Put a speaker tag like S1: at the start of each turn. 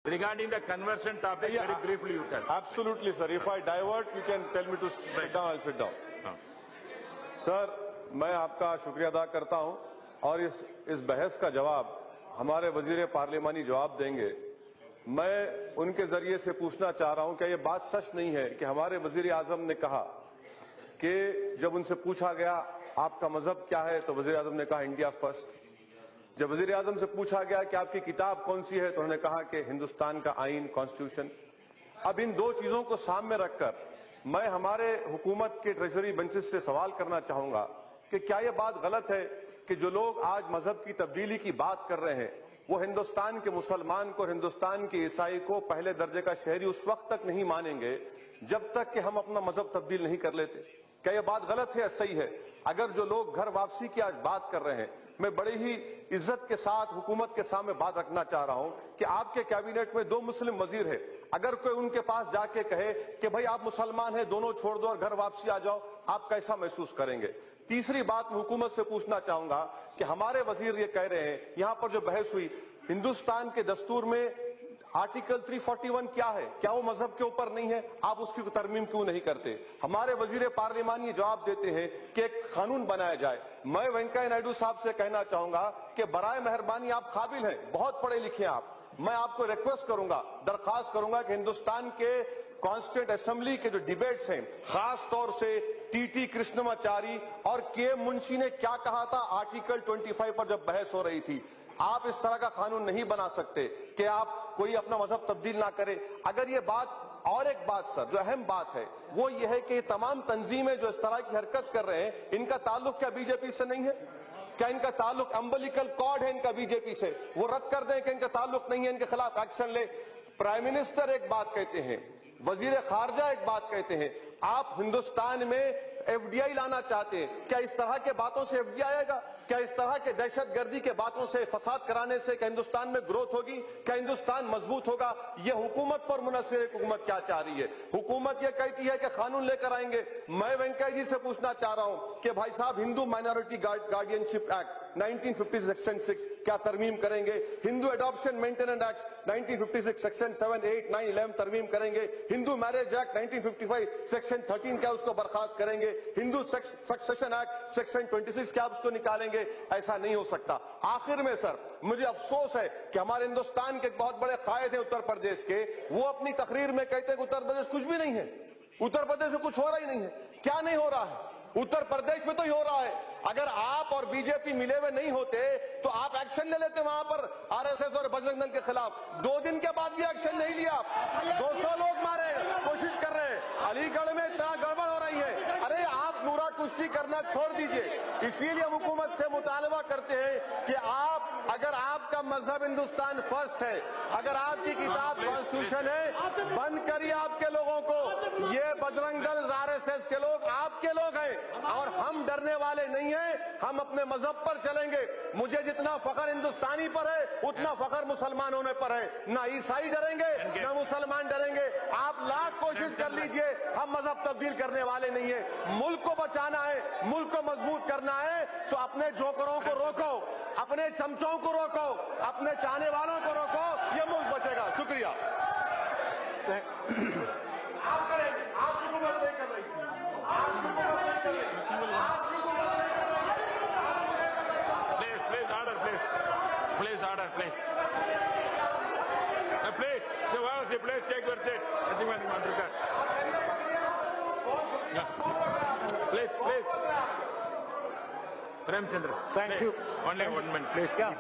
S1: Regarding the conversion topic,
S2: Yeah,
S1: very briefly you tell.
S2: Absolutely, sir. If I divert, you can tell me to sit down, I'll sit down. Sir, मैं आपका शुक्रिया अदा करता हूं और इस बहस का जवाब हमारे वजीर पार्लिमानी जवाब देंगे। मैं उनके जरिए से पूछना चाह रहा हूं कि ये बात सच नहीं है कि हमारे वजीर आजम ने कहा कि जब उनसे पूछा गया आपका मजहब क्या है तो वजीर आजम ने कहा इंडिया फर्स्ट। जब वजीर आजम से पूछा गया कि आपकी किताब कौन सी है तो उन्होंने कहा कि हिंदुस्तान का आईन कॉन्स्टिट्यूशन। अब इन दो चीजों को सामने रखकर मैं हमारे हुकूमत के ट्रेजरी बेंचेस से सवाल करना चाहूंगा कि क्या यह बात गलत है कि जो लोग आज मजहब की तब्दीली की बात कर रहे हैं वो हिंदुस्तान के मुसलमान को, हिंदुस्तान के ईसाई को पहले दर्जे का शहरी उस वक्त तक नहीं मानेंगे जब तक कि हम अपना मजहब तब्दील नहीं कर लेते। क्या यह बात गलत है या सही है? अगर जो लोग घर वापसी की आज बात कर रहे हैं, मैं बड़ी ही इज्जत के साथ हुकूमत के सामने बात रखना चाह रहा हूं कि आपके कैबिनेट में 2 मुस्लिम वजीर है। अगर कोई उनके पास जाके कहे कि भाई आप मुसलमान हैं, दोनों छोड़ दो और घर वापसी आ जाओ, आप कैसा महसूस करेंगे? तीसरी बात मैं हुकूमत से पूछना चाहूंगा कि हमारे वजीर ये कह रहे हैं, यहां पर जो बहस हुई, हिंदुस्तान के दस्तूर में आर्टिकल 341 क्या है? क्या वो मजहब के ऊपर नहीं है? आप उसकी तरमीम क्यों नहीं करते? हमारे वजीर पार्लिमान ये जवाब देते हैं कि एक कानून बनाया जाए। मैं वेंकैया नायडू साहब से कहना चाहूंगा कि बराए मेहरबानी आप काबिल हैं, बहुत पढ़े लिखे हैं आप। मैं आपको रिक्वेस्ट करूंगा, दरखास्त करूंगा कि हिंदुस्तान के कॉन्स्टिट्यूंट असेंबली के जो डिबेट्स हैं, खास तौर से टीटी कृष्णमाचारी और के मुंशी ने क्या कहा था आर्टिकल 25 पर जब बहस हो रही थी, आप इस तरह का कानून नहीं बना सकते कि आप कोई अपना मजहब तब्दील ना करे। अगर ये बात, और एक बात सर जो अहम बात है वो ये है कि तमाम तंजीमें जो इस तरह की हरकत कर रहे हैं, इनका ताल्लुक क्या बीजेपी से नहीं है? क्या इनका ताल्लुक अम्बिलिकल कॉर्ड है इनका बीजेपी से? वो रद्द कर दें कि इनका ताल्लुक नहीं है, इनके खिलाफ एक्शन ले। प्राइम मिनिस्टर एक बात कहते हैं, वजीर खारजा एक बात कहते हैं, आप हिंदुस्तान में एफडीआई लाना चाहते हैं। क्या इस तरह के बातों से एफडीआई आएगा? क्या इस तरह के दहशतगर्दी के बातों से, फसाद कराने से क्या हिंदुस्तान में ग्रोथ होगी? क्या हिंदुस्तान मजबूत होगा? ये हुकूमत पर मुनहसर है, हुकूमत क्या चाह रही है? हुकूमत ये कहती है कि कानून लेकर आएंगे। मैं वेंकैया जी से पूछना चाह रहा हूं कि भाई साहब, Hindu minority guardianship act 1956 section 6 क्या तरमीम करेंगे? Hindu adoption maintenance act 1956 section 7, 8, 9, 11 तरमीम करेंगे? हिंदू मैरिज एक्ट 1955 सेक्शन 13 क्या उसको बर्खास्त करेंगे? हिंदू सक्सेशन एक्ट सेक्शन 26 क्या उसको निकालेंगे? ऐसा नहीं हो सकता। आखिर में सर, मुझे अफसोस है कि हमारे हिंदुस्तान के बहुत बड़े कायद हैं उत्तर प्रदेश के, वो अपनी तकरीर में कहते हैं कि उत्तर प्रदेश कुछ भी नहीं है, उत्तर प्रदेश में कुछ हो रहा ही नहीं है। क्या नहीं हो रहा है? उत्तर प्रदेश में तो ही हो रहा है। अगर आप और बीजेपी मिले हुए नहीं होते तो आप एक्शन ले लेते वहां पर आरएसएस और बजरंग दल के खिलाफ। 2 दिन के बाद भी एक्शन नहीं लिया। 200 लोग मारे, कोशिश कर रहे हैं। अलीगढ़ में इतना गड़बड़ हो रही है। अरे आप नूरा कुश्ती करना छोड़ दीजिए। इसीलिए हम हुकूमत से मुतालबा करते हैं कि आप, अगर आपका मजहब हिंदुस्तान फर्स्ट है, अगर आपकी किताब कॉन्स्टिट्यूशन है, बंद करिए आपके लोगों को। ये बजरंग दल, आरएसएस के लोग आपके लोग हैं और हम डरने वाले नहीं हैं। हम अपने मजहब पर चलेंगे। मुझे जितना फख्र हिंदुस्तानी पर है उतना फख्र मुसलमान होने पर है। ना ईसाई डरेंगे ना मुसलमान डरेंगे। आप लाख कोशिश कर लीजिए, हम मजहब तब्दील करने वाले नहीं है। मुल्क को बचाना है, मुल्क को मजबूत करना है तो अपने जोकरों को रोको, अपने चमचों को रोको, अपने चाहने वालों को रोको, ये मुल्क बचेगा। शुक्रिया। आप करेंगे, आप हुकूमत नहीं कर रही, आप हुकूमत नहीं कर रही, आप हुकूमत नहीं कर रही।
S1: Please order, please. Please order, please. Please, the house, please take your seat. Anyone you want to cut? Please. Premchandra.
S3: Thank you.
S1: Only 1 minute, please.
S3: Yeah.